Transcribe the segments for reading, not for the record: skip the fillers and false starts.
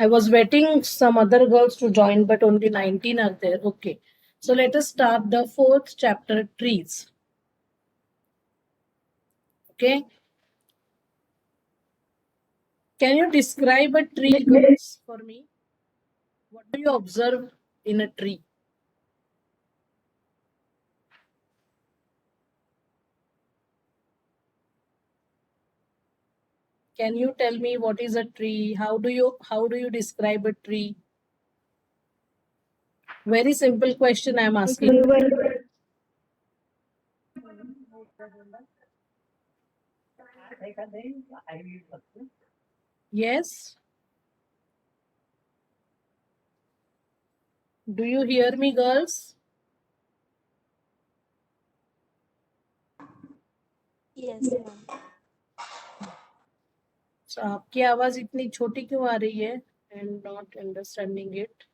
I was waiting some other girls to join, but only 19 are there. Okay. So let us start the fourth chapter, trees. Okay. Can you describe a tree, girls, for me? What do you observe in a tree? Can you tell me what is a tree? How do you describe a tree? Very simple question I am asking. Yes? Do you hear me, girls? Yes, ma'am. So आपकी आवाज इतनी छोटी क्यों आ रही है? I'm not understanding it.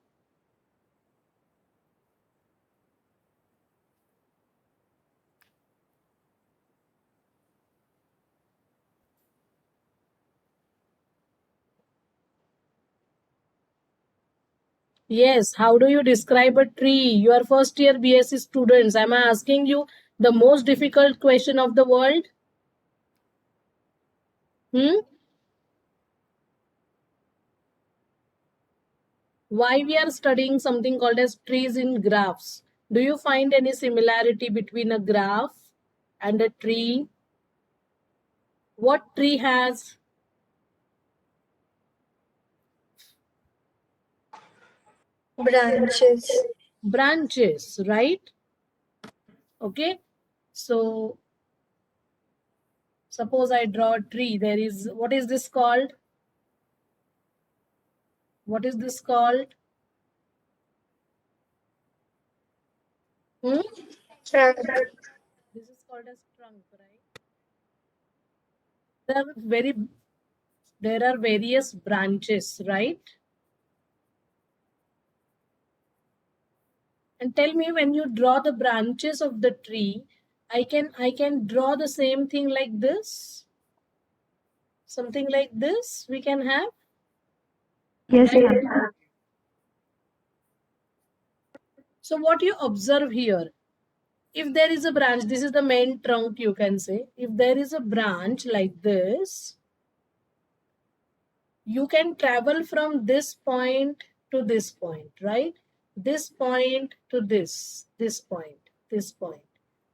Yes, how do you describe a tree? You are first year BSc students. Am I asking you the most difficult question of the world? Why we are studying something called as trees in graphs? Do you find any similarity between a graph and a tree? What tree has? Branches. Branches, right? Okay. So suppose I draw a tree. There is, what is this called? What is this called? Trunk. This is called as trunk, right? There are various branches, right? And tell me, when you draw the branches of the tree, I can draw the same thing like this. Something like this we can have. Yes, Right? ma'am. So what you observe here, if there is a branch, this is the main trunk, you can say. If there is a branch like this, you can travel from this point to this point, right? This point to this point, this point,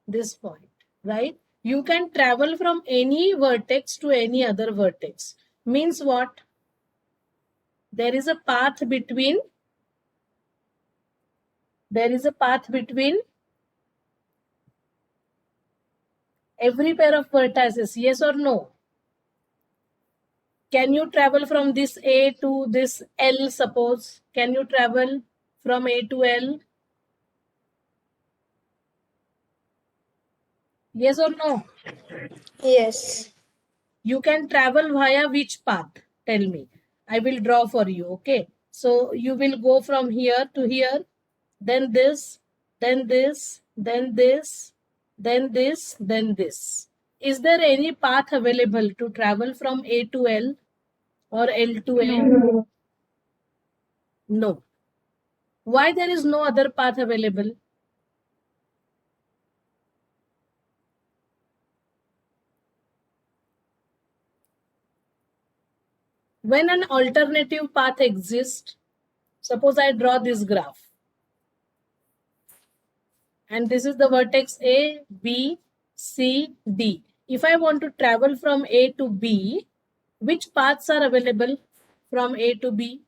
this point, right? You can travel from any vertex to any other vertex. Means what? There is a path between every pair of vertices, yes or no? Can you travel from this A to this L, suppose? Can you travel from A to L? Yes or no? Yes. You can travel via which path? Tell me. I will draw for you, okay? So you will go from here to here, then this, then this, then this, then this, then this. Is there any path available to travel from A to L or L to A? No. No. Why there is no other path available? When an alternative path exists, suppose I draw this graph. And this is the vertex A, B, C, D. If I want to travel from A to B, which paths are available from A to B?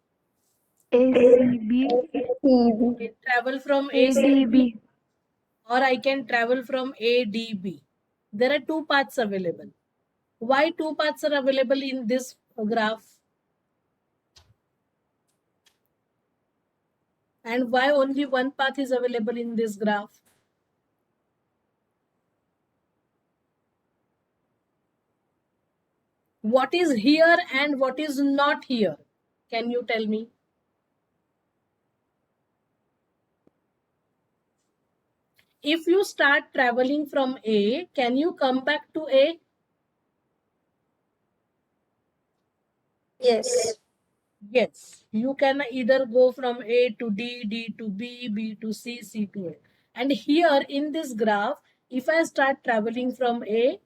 ACB. I can travel from ACB, ADB. or I can travel from ADB. There are two paths available. Why two paths are available in this graph? And why only one path is available in this graph? What is here and what is not here? Can you tell me? If you start traveling from A, can you come back to A? Yes. Yes, you can either go from A to D, D to B, B to C, C to A. And here in this graph, if I start traveling from A,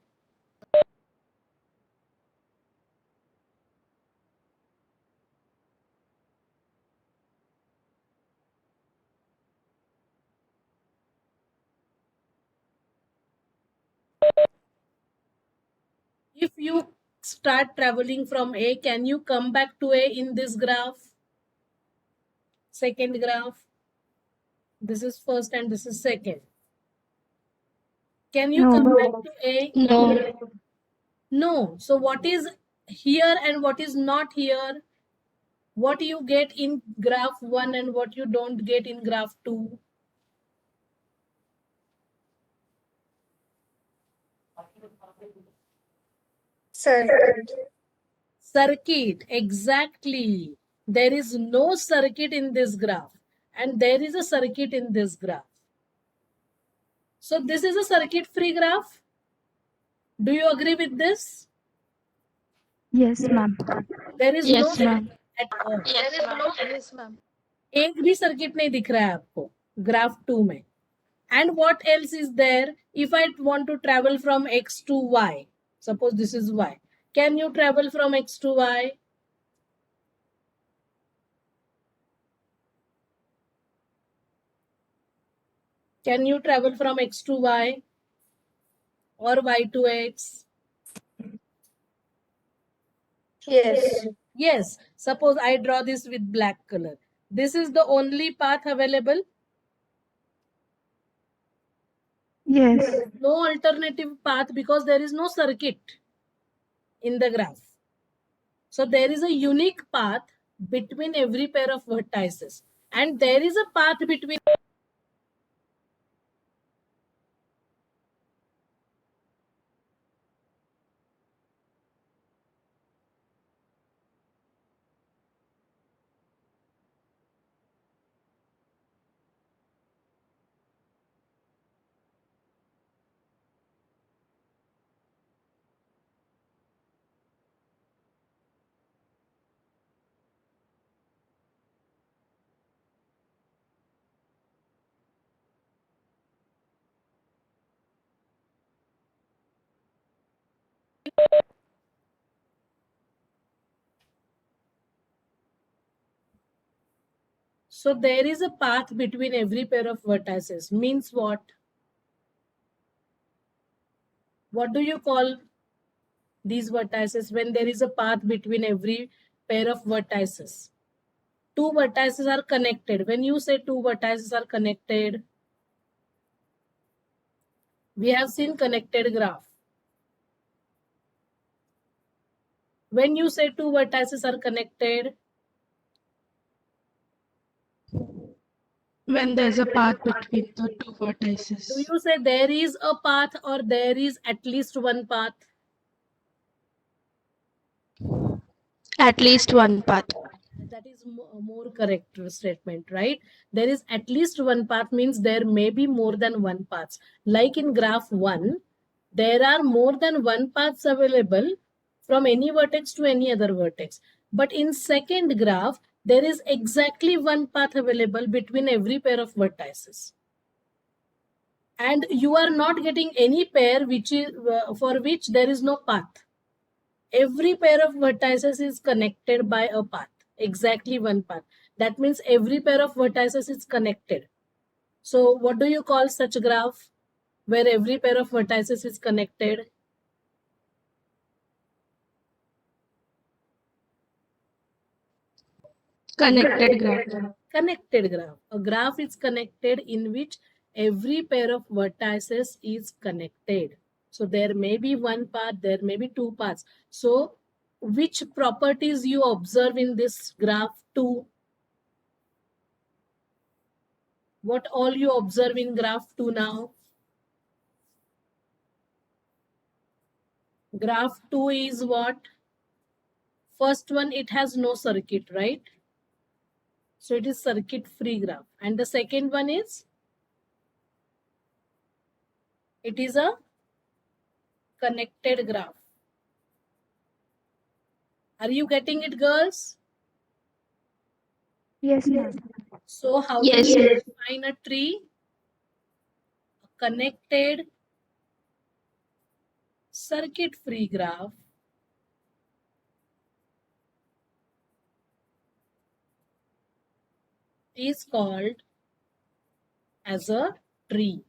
if you start traveling from A, can you come back to A in this graph? Second graph. This is first and this is second. Can you come back No. to A? No. No. So what is here and what is not here? What you get in graph 1 and what you don't get in graph 2? Circuit. Circuit, exactly. There is no circuit in this graph and there is a circuit in this graph. So this is a circuit free graph. Do you agree with this? Yes, ma'am. There is no Yes, ma'am. circuit at all. Yes, ma'am. Yes, ma'am. एक भी circuit नहीं दिख रहा है आपको graph 2 में. And what else is there? If I want to travel from X to Y, suppose this is Y. Can you travel from X to Y? Can you travel from X to Y or Y to X? Yes. Yes. Suppose I draw this with black color. This is the only path available. Yes. No alternative path because there is no circuit in the graph. So there is a unique path between every pair of vertices. And there is a path between. So there is a path between every pair of vertices. Means what? What do you call these vertices when there is a path between every pair of vertices? Two vertices are connected. When you say two vertices are connected, we have seen connected graph. When you say two vertices are connected, When there's a path between the two do vertices. you say there is a path or there is at least one path? At least one path. That is more correct statement, right? There is at least one path means there may be more than one paths. Like in graph 1, there are more than one paths available from any vertex to any other vertex. But in second graph, there is exactly one path available between every pair of vertices. And you are not getting any pair which is for which there is no path. Every pair of vertices is connected by a path, exactly one path. That means every pair of vertices is connected. So what do you call such graph where every pair of vertices is connected? Connected graph. Connected graph. A graph is connected in which every pair of vertices is connected. So there may be one path, there may be two paths. So which properties you observe in this graph 2? What all you observe in graph 2 now? Graph 2 is what? First one, it has no circuit, right? So it is circuit free graph. And the second one is, it is a connected graph. Are you getting it, girls? Yes, ma'am. So how Yes. do we define a tree? A connected circuit-free graph is called as a tree.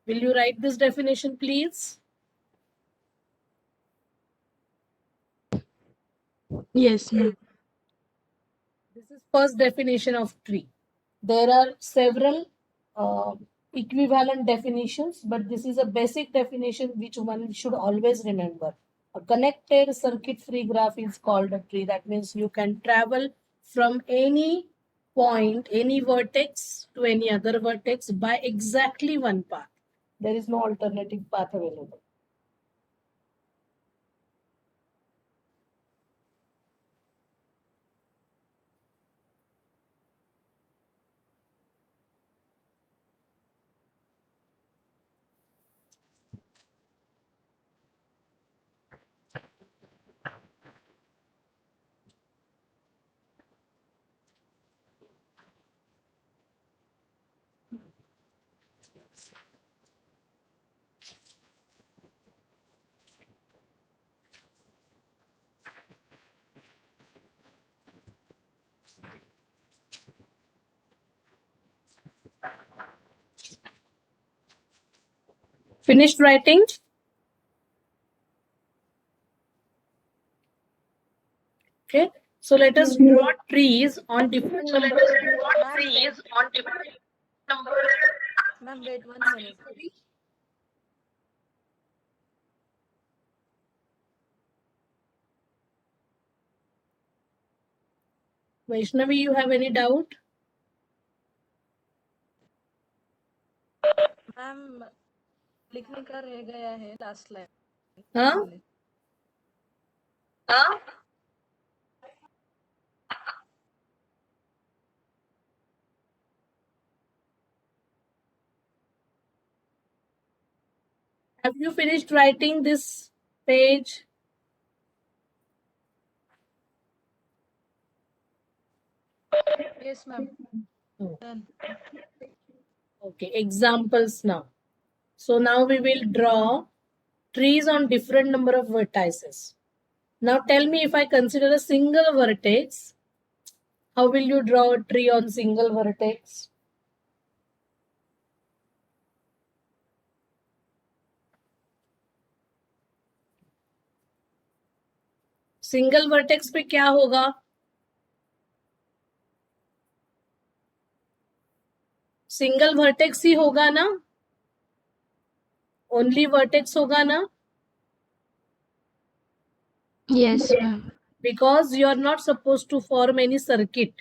Will you write this definition, please? Yes, ma'am. This is first definition of tree. There are several equivalent definitions, but this is a basic definition which one should always remember. A connected circuit-free graph is called a tree. That means you can travel from any point, any vertex to any other vertex by exactly one path. There is no alternative path available. Finished writing? Okay. So let us draw trees on different number of Trees on different number. Ma'am, wait 1 minute. Vaishnavi, you have any doubt? Ma'am लिखने का रह गया है last line. Huh? Have you finished writing this page? Yes, ma'am. Oh. Done. Okay, examples now. So now we will draw trees on different number of vertices. Now tell me, if I consider a single vertex, how will you draw a tree on single vertex? Single vertex पे क्या होगा? Single vertex ही होगा ना? Only vertex होगा ना? Yes, ma'am. Because you are not supposed to form any circuit,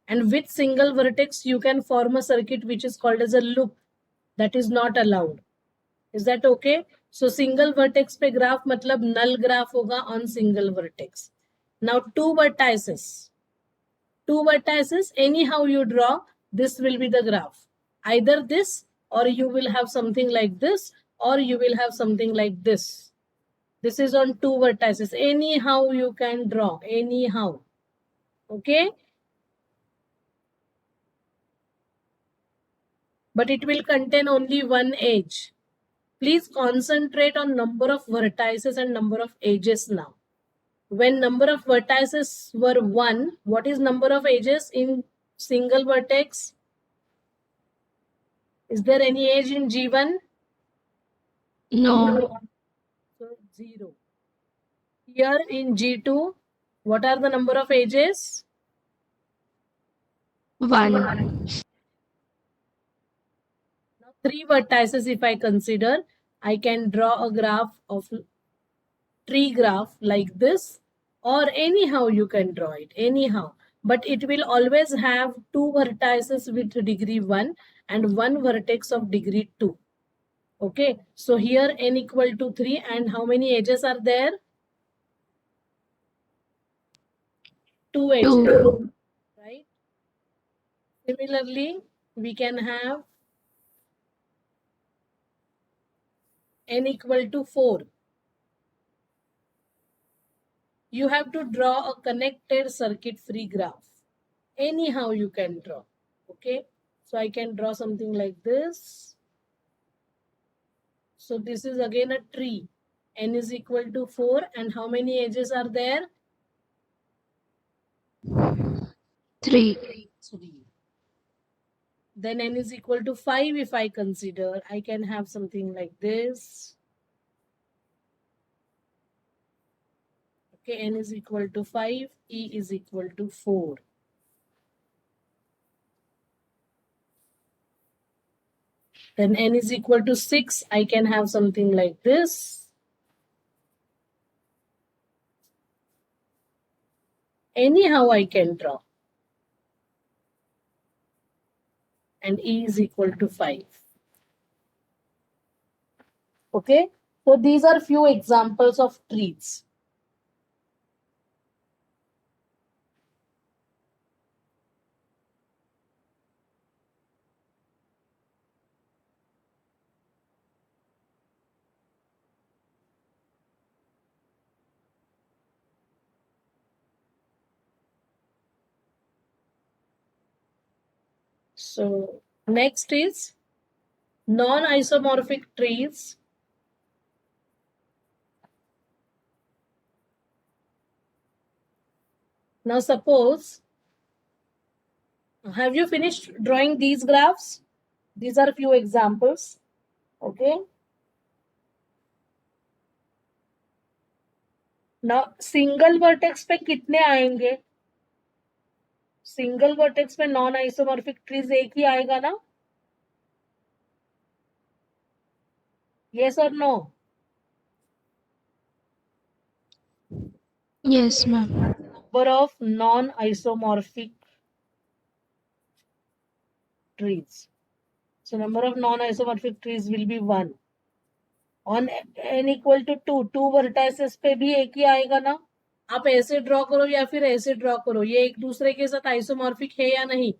and with single vertex you can form a circuit which is called as a loop. That is not allowed. Is that okay? So single vertex पे graph मतलब null graph होगा on single vertex. Now two vertices anyhow you draw, this will be the graph. Either this, or you will have something like this, or you will have something like this. This is on two vertices. Anyhow you can draw, anyhow. Okay? But it will contain only one edge. Please concentrate on number of vertices and number of edges now. When number of vertices were 1, what is number of edges in single vertex? Is there any edge in G1? No. So 0. Here in G2, what are the number of edges? 1. Now 3 vertices if I consider, I can draw a graph of tree graph like this, or anyhow you can draw it, anyhow. But it will always have 2 vertices with degree 1 and 1 vertex of degree 2. Okay, so here n equal to 3, and how many edges are there? 2 edges, 2. right? Similarly, we can have n equal to 4. You have to draw a connected circuit-free graph. Anyhow you can draw. Okay, so I can draw something like this. So this is again a tree. N is equal to 4, and how many edges are there? 3. 3. Then n is equal to 5 if I consider. I can have something like this. Okay, n is equal to 5, e is equal to 4. Then n is equal to 6. I can have something like this. Anyhow I can draw. And e is equal to 5. Okay, so these are few examples of trees. So next is non-isomorphic trees. Now suppose, have you finished drawing these graphs? These are few examples. Okay. Now single vertex पे कितने आएंगे? Single vertex में non isomorphic trees एक ही आएगा ना? Yes or no? Yes, ma'am. Number of non-isomorphic trees. So number of non-isomorphic trees will be 1. On n equal to 2, 2 vertices पे भी एक ही आएगा ना? आप ऐसे ड्रॉ करो या फिर ऐसे ड्रॉ करो, ये एक दूसरे के साथ आइसोमॉर्फिक है या नहीं?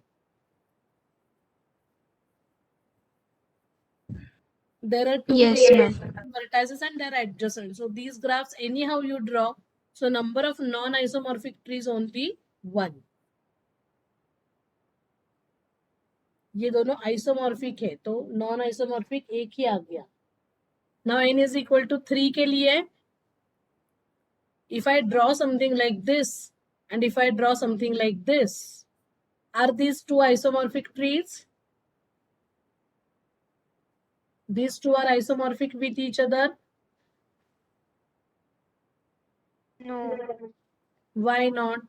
There are 2 Yes, ma'am. vertices and they are adjacent. So these graphs anyhow you draw. So number of non-isomorphic trees only 1. ये दोनों आइसोमॉर्फिक है तो नॉन आइसोमॉर्फिक एक ही आ गया. Now n is equal to 3 के लिए if I draw something like this and if I draw something like this, are these two isomorphic trees? These two are isomorphic with each other. No. Why not?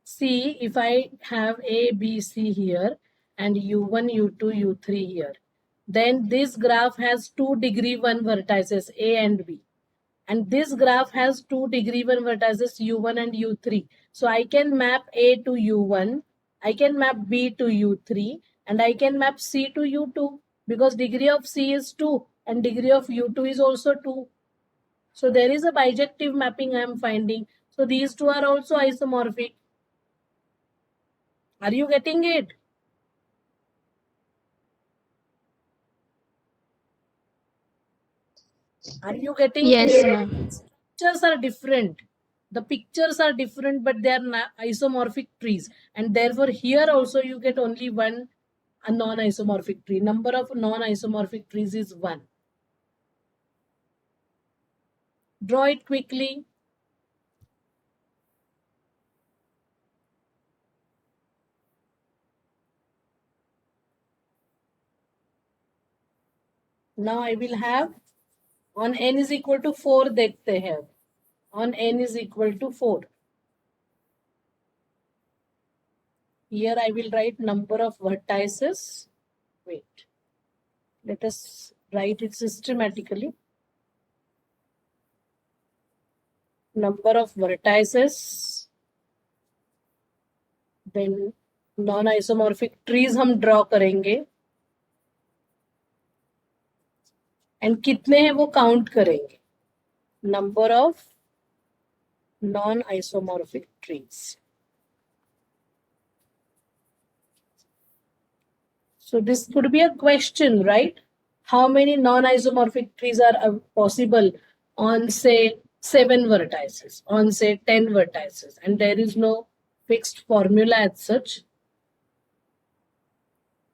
See, if I have A, B, C here and U1, U2, U3 here, then this graph has 2 degree 1 vertices A and B. And this graph has 2 degree 1 vertices U1 and U3. So I can map A to U1, I can map B to U3, and I can map C to U2 because degree of C is 2 and degree of U2 is also 2. So there is a bijective mapping I am finding. So these two are also isomorphic. Are you getting it? Are you getting Yes, it? ma'am. Pictures are different. The pictures are different, but they are isomorphic trees. And therefore, here also you get only one a non-isomorphic tree. Number of non-isomorphic trees is 1. Draw it quickly. Now I will have on n is equal to 4 देखते हैं. On n is equal to 4. Here I will write number of vertices. Wait. Let us write it systematically. Number of vertices. Then non-isomorphic trees हम draw करेंगे. And कितने हैं वो count करेंगे. Number of non-isomorphic trees. So this could be a question, right? how many non-isomorphic trees are possible on say 7 vertices, on say 10 vertices, and there is no fixed formula as such.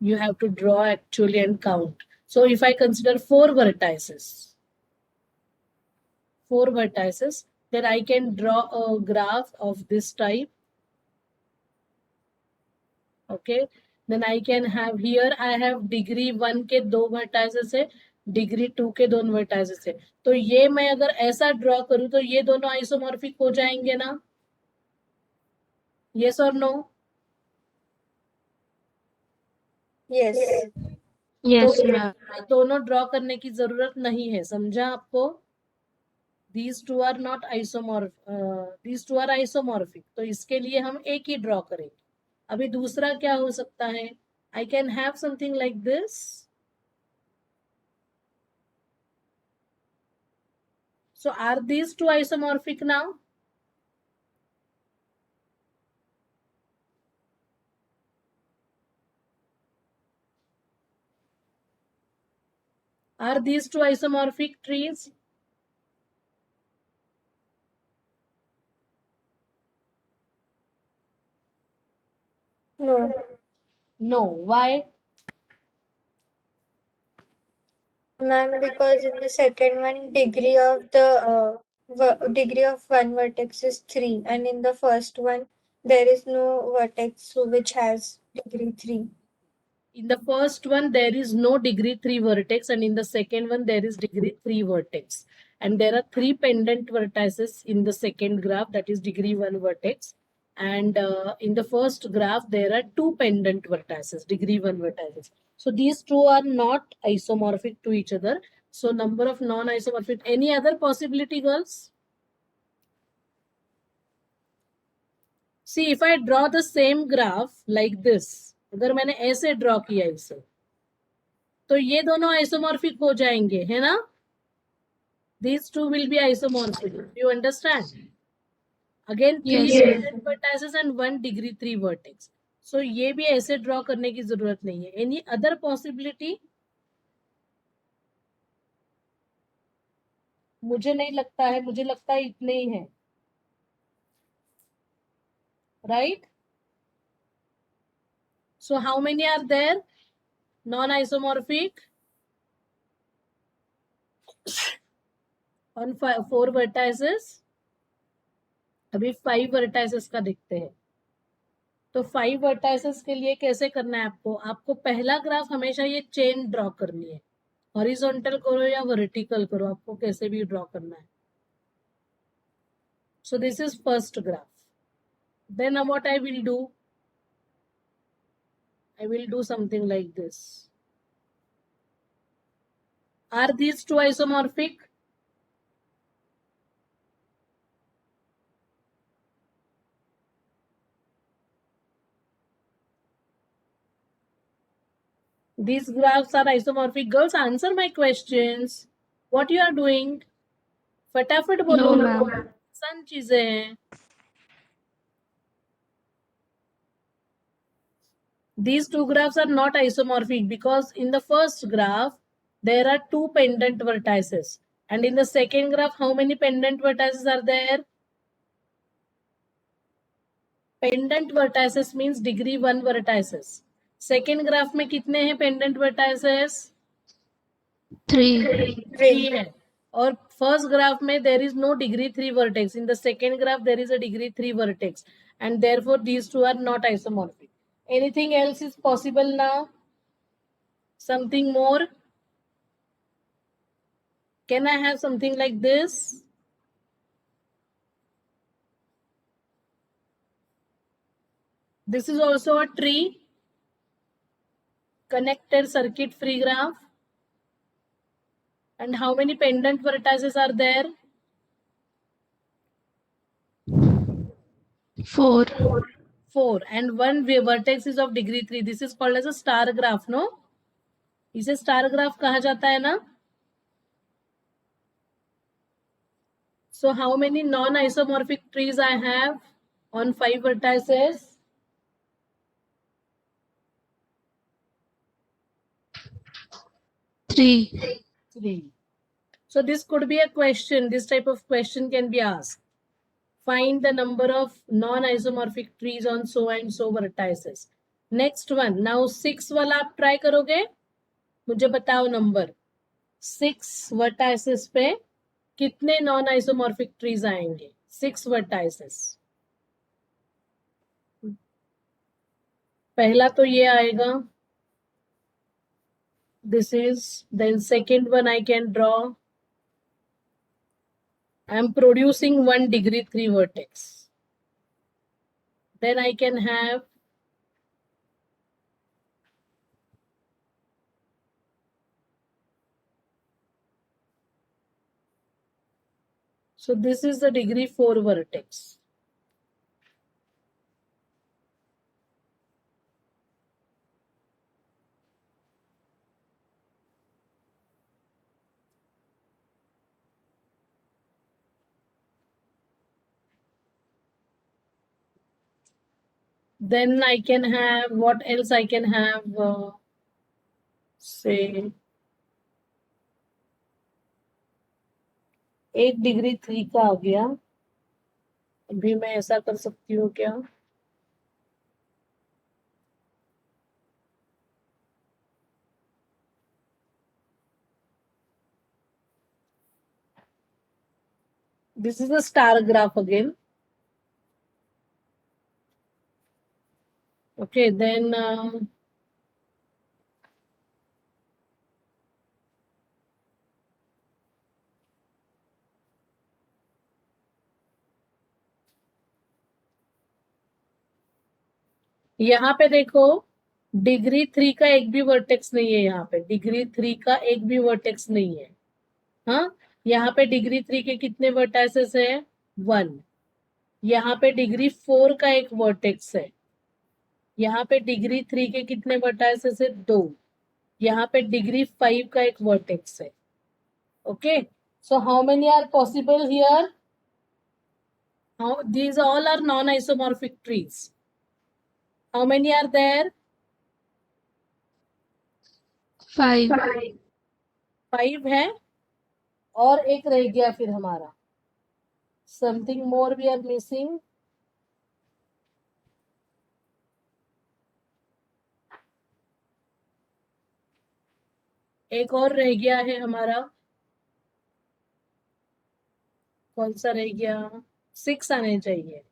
You have to draw actually and count. So if I consider 4 vertices, then I can draw a graph of this type. Okay, then I can have here, I have degree 1 के 2 vertices है, degree 2 के 2 vertices है. तो ये मैं अगर ऐसा draw करूं तो ये दोनों आइसोमॉर्फिक हो जाएंगे ना? Yes or no? Yes. Yes, तो ma'am. दोनों ड्रॉ करने की जरूरत नहीं है, समझा आपको? These two are not isomorphic, these two are isomorphic. तो इसके लिए हम एक ही ड्रॉ करेंगे. अभी दूसरा क्या हो सकता है? I can have something like this. So are these two isomorphic now? Are these two isomorphic trees? No. No. Why? Ma'am, because in the second one, degree of the degree of one vertex is 3, and in the first one, there is no vertex which has degree 3. In the first one, there is no degree 3 vertex, and in the second one, there is degree 3 vertex. And there are 3 pendant vertices in the second graph, that is degree 1 vertex. And in the first graph, there are 2 pendant vertices, degree 1 vertices. So these two are not isomorphic to each other. So number of non-isomorphic. Any other possibility, girls? See, if I draw the same graph like this, अगर मैंने ऐसे draw किया इसे, तो ये दोनों isomorphic हो जाएंगे, है ना? These two will be isomorphic. You understand? Again, 3 Yes. vertices and 1 degree 3 vertex. So ये भी ऐसे ड्रॉ करने की जरूरत नहीं है. Any other possibility? मुझे नहीं लगता है, मुझे लगता है इतने ही है. Right? So how many are there? Non-isomorphic? On 4 vertices? अभी 5 vertices का देखते हैं. तो 5 वर्टाइसेस के लिए कैसे करना है आपको? आपको पहला ग्राफ हमेशा ये चेन ड्रॉ करनी है. हॉरिजॉन्टल करो या वर्टिकल करो, आपको कैसे भी ड्रॉ करना है. So this is first graph. Then what I will do? I will do something like this. Are these two isomorphic? These graphs are isomorphic. Girls, answer my questions. What you are doing? फटाफट बोलो. No, ma'am. आसान चीजें हैं. These two graphs are not isomorphic because in the first graph, there are 2 pendant vertices. And in the second graph, how many pendant vertices are there? Pendant vertices means degree 1 vertices. Second graph में कितने हैं pendant vertices? 3. 3 है. और first graph में there is no degree 3 vertex. In the second graph, there is a degree 3 vertex. And therefore, these two are not isomorphic. Anything else is possible now? Something more? Can I have something like this? This is also a tree. Connected circuit free graph. And how many pendant vertices are there? 4. 4. And one vertex is of degree 3. This is called as a star graph, no? इसे star graph कहा जाता है ना? So how many non-isomorphic trees I have on 5 vertices? 3. 3. 3. So this could be a question. This type of question can be asked. Find the number of non-isomorphic trees on so and so vertices. Next one. Now 6 वाला आप try करोगे? मुझे बताओ number. 6 vertices पे कितने non-isomorphic trees आएंगे? 6 vertices. पहला तो ये आएगा. This is, then second one I can draw. I am producing 1 degree 3 vertex. Then I can have so this is the degree 4 vertex. Then I can have, what else I can have? Say 1 degree 3 का आ गया. अभी मैं ऐसा कर सकती हूँ क्या? This is a star graph again. Okay, then यहाँ पे देखो डिग्री 3 का एक भी वर्टेक्स नहीं है. यहाँ पे डिग्री 3 का एक भी वर्टेक्स नहीं है. हाँ, यहाँ पे डिग्री 3 के कितने वर्टाइसेस है? 1. यहाँ पे डिग्री 4 का एक वर्टेक्स है. यहाँ पे डिग्री 3 के कितने वर्टाइसेस है? 2. यहाँ पे डिग्री 5 का एक वर्टेक्स है. Okay, so how many are possible here? These all are non-isomorphic trees. How many are there? 5. 5 है और एक रह गया फिर हमारा. Something more we are missing. एक और रह गया है हमारा. कौन सा रह गया? 6 आने चाहिए.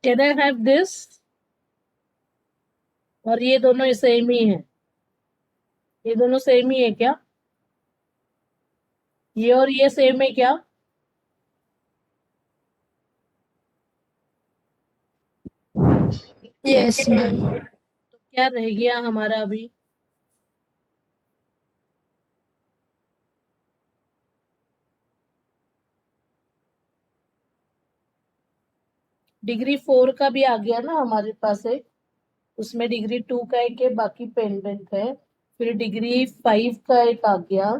Can I have this? और ये दोनों सेम ही है. ये दोनों सेम ही है क्या? ये और ये सेम है क्या? Yes, ma'am. तो क्या रह गया हमारा अभी? डिग्री 4 का भी आ गया ना हमारे पास है. उसमें डिग्री 2 का एक है, बाकी पेंडेंट है. फिर डिग्री 5 का एक आ गया.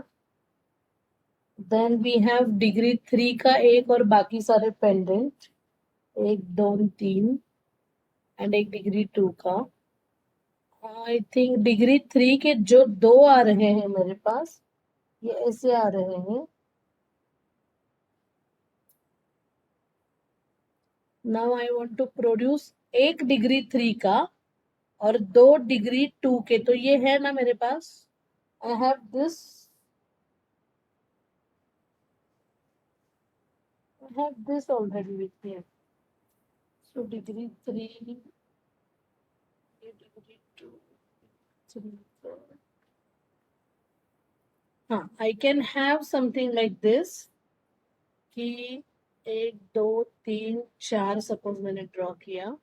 देन वी हैव डिग्री 3 का एक और बाकी सारे पेंडेंट. 1 2 3 एंड एक डिग्री 2 का. आई थिंक डिग्री 3 के जो 2 आ रहे हैं मेरे पास, ये ऐसे आ रहे हैं. Now I want to produce 1 degree 3 का और 2 डिग्री 2 के. तो ये है ना मेरे पास. I have this. I have this already with me. So degree 3, degree 2, 3, 4. हाँ, I can have something like this कि 1 2 3 4 सपोज मैंने ड्रॉ किया.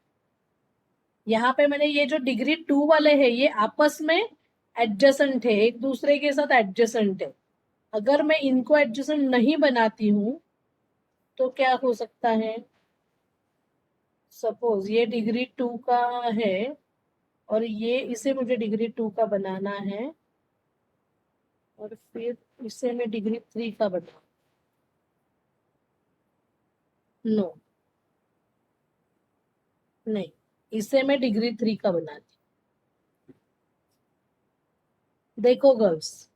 यहाँ पे मैंने ये जो डिग्री 2 वाले हैं ये आपस में एडजेसेंट है, एक दूसरे के साथ एडजेसेंट है. अगर मैं इनको एडजेसेंट नहीं बनाती हूँ तो क्या हो सकता है? सपोज ये डिग्री 2 का है और ये इसे मुझे डिग्री 2 का बनाना है. और फिर इसे मैं डिग्री 3 का बना, नो नहीं, इसे मैं डिग्री 3 का बनाती। देखो गर्ल्स,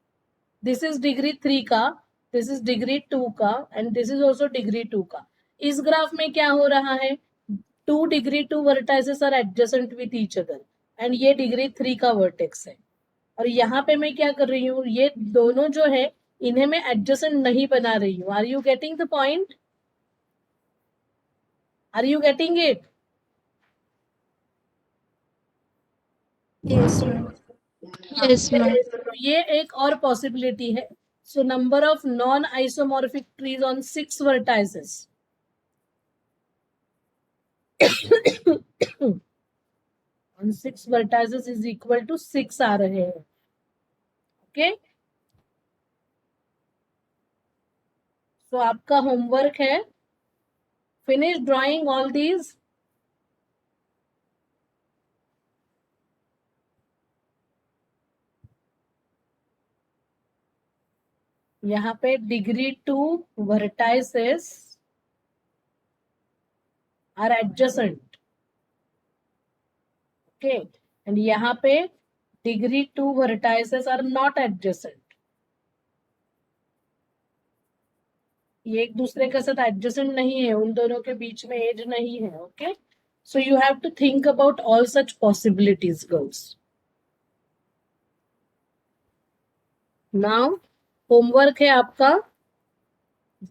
दिस इज डिग्री 3 का, दिस इज डिग्री 2 का, and this is also degree 2 का। इस ग्राफ में क्या हो रहा है, 2 degree 2 vertices are adjacent with each other, and ये डिग्री 3 का वर्टेक्स है। और यहाँ पे मैं क्या कर रही हूँ, ये दोनों जो है इन्हें मैं एडजेसेंट नहीं बना रही हूँ। Are you getting the point? Are you getting it? Yes, ma'am. Yes, ma'am. ये एक और पॉसिबिलिटी है। So number of non isomorphic trees on 6 vertices on 6 vertices is equal to 6 आ रहे हैं। ओके, तो आपका होमवर्क है, फिनिश ड्राइंग ऑल दीज। यहाँ पे degree 2 vertices are adjacent, okay, and यहाँ पे degree 2 vertices are not adjacent. ये एक दूसरे के साथ एडजेसेंट नहीं है, उन दोनों के बीच में एज नहीं है। Okay, so you have to think about all such possibilities girls. Now homework है आपका,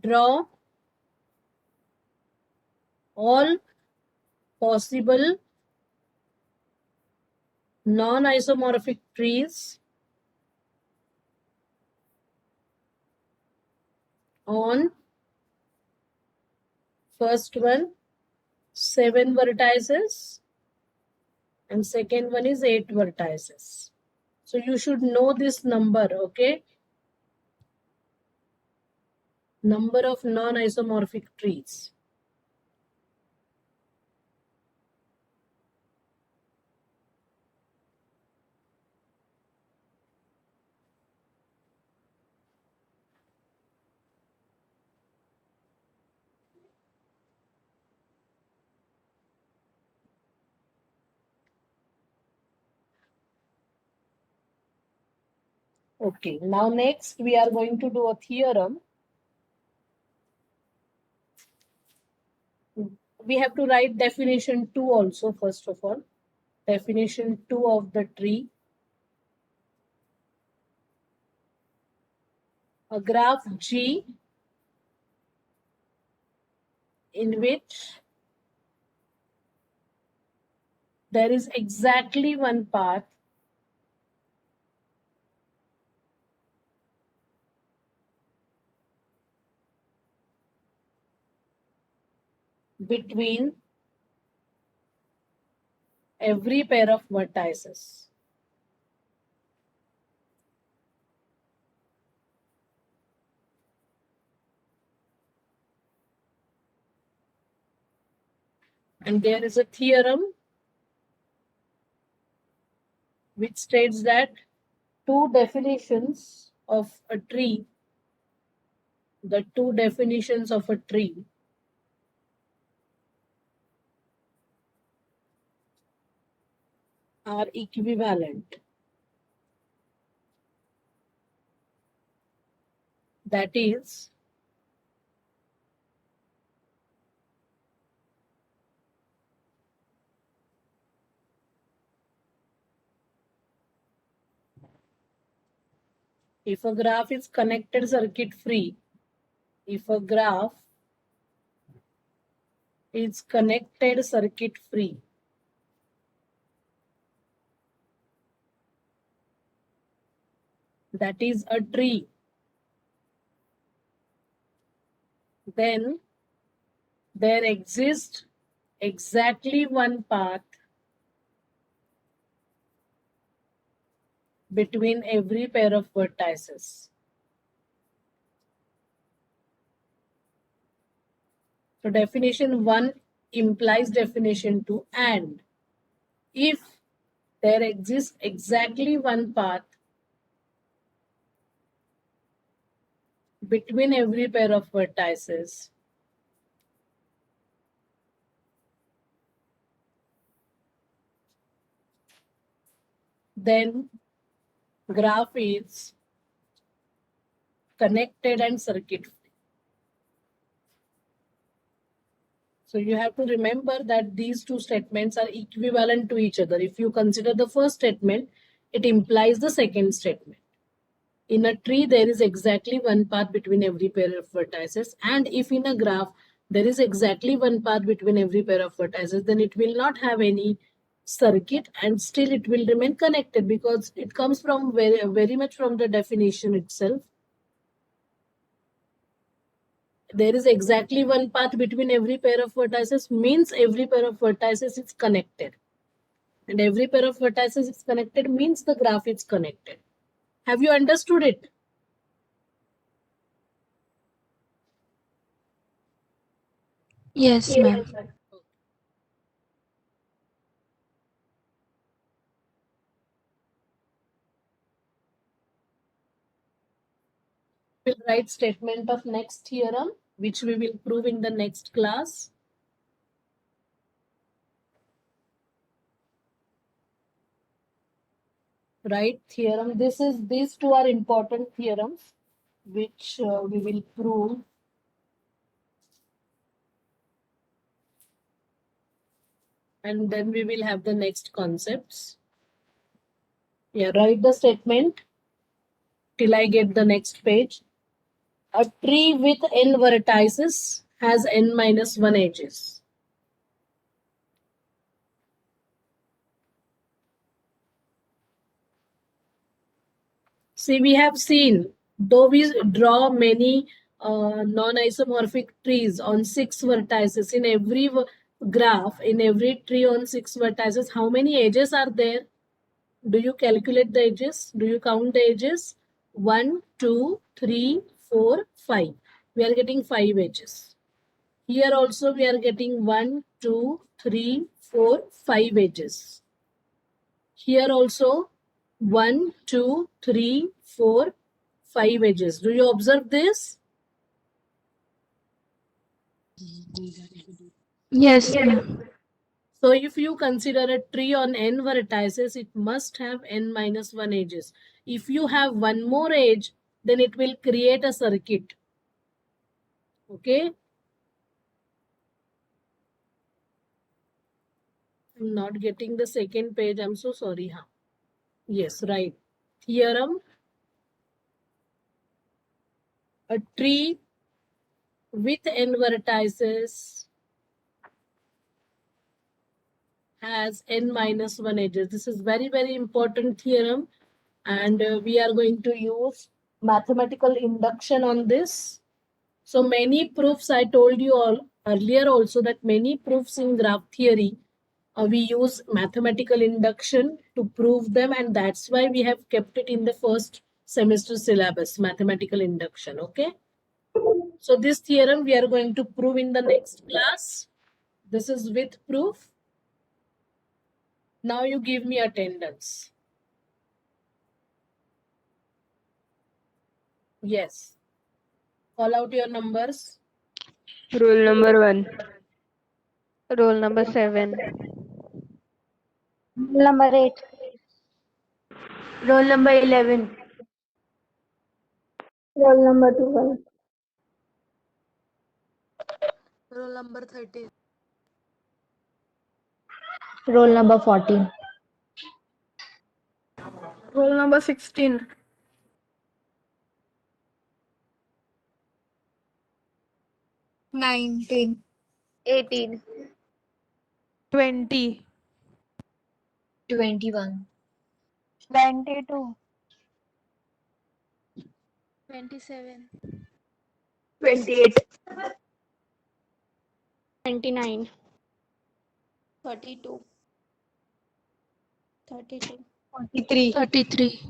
draw all possible non-isomorphic trees on first one 7 vertices and second one is 8 vertices. So you should know this number, okay? Number of non-isomorphic trees. Okay, now next we are going to do a theorem. We have to write definition 2 also, first of all. Definition 2 of the tree. A graph G in which there is exactly one path between every pair of vertices. And there is a theorem which states that two definitions of a tree, the two definitions of a tree are equivalent. That is, if a graph is connected circuit free, if a graph is connected circuit free, that is a tree, then there exists exactly one path between every pair of vertices. So definition 1 implies definition 2, and if there exists exactly one path between every pair of vertices. Then graph is connected and circuit free. So you have to remember that these two statements are equivalent to each other. If you consider the first statement, it implies the second statement. In a tree, there is exactly one path between every pair of vertices. And if in a graph, there is exactly one path between every pair of vertices, then it will not have any circuit and still it will remain connected, because it comes from very much from the definition itself. There is exactly one path between every pair of vertices means every pair of vertices is connected. And every pair of vertices is connected means the graph is connected. Have you understood it? Yes, ma'am. We'll write statement of next theorem, which we will prove in the next class. Right theorem. These two are important theorems, which we will prove. And then we will have the next concepts. Yeah, write the statement till I get the next page. A tree with n vertices has n minus 1 edges. See, we have seen, though we draw many non-isomorphic trees on 6 vertices, in every graph, in every tree on 6 vertices, how many edges are there? Do you calculate the edges? Do you count the edges? 1, 2, 3, 4, 5. We are getting 5 edges. Here also we are getting 1, 2, 3, 4, 5 edges. Here also 1, 2, 3, 4, 5 edges. Do you observe this? Yes, ma'am. So if you consider a tree on n vertices, it must have n minus 1 edges. If you have one more edge, then it will create a circuit. Okay? I'm not getting the second page. I'm so sorry. Huh? Yes, right. Theorem. A tree with n vertices has n minus 1 edges. This is very, very important theorem. And we are going to use mathematical induction on this. So many proofs, I told you all earlier also that many proofs in graph theory, we use mathematical induction to prove them, and that's why we have kept it in the first semester syllabus, mathematical induction. Okay. So this theorem we are going to prove in the next class. This is with proof. Now you give me attendance. Yes. Call out your numbers. Rule number 1. Roll number 7. Number 8. Roll number 11. Roll number 12. Roll number 13. Roll number 14. Roll number 16. 19. 18. 20. 21. 22. 27. 28. 29. 32. 32. 43. 33.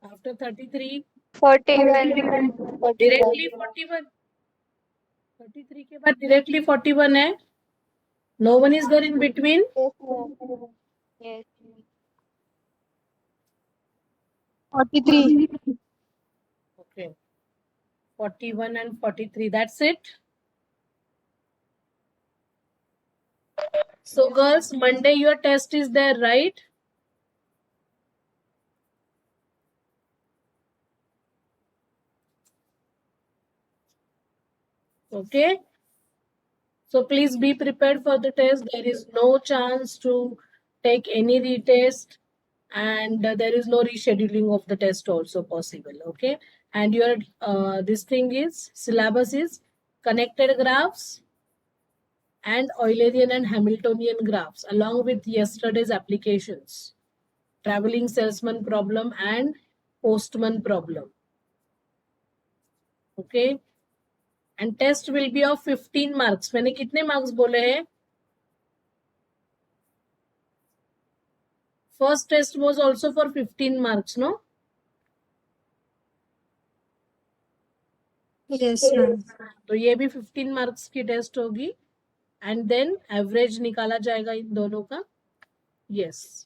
After 33, 41. directly 41. 33 के बाद directly 41 है. No one is there in between. Yes. 43. Okay. 41 and 43. That's it. So, girls, Monday your test is there, right? Okay. So, please be prepared for the test. There is no chance to take any retest, and there is no rescheduling of the test also possible. Okay. And your this thing is syllabus is connected graphs and Eulerian and Hamiltonian graphs along with yesterday's applications, traveling salesman problem and postman problem. Okay. And test will be of 15 marks. मैंने कितने marks बोले हैं? First test was also for 15 marks, no? Yes, ma'am. तो ये भी 15 marks की test होगी, and then average निकाला जाएगा इन दोनों का. Yes.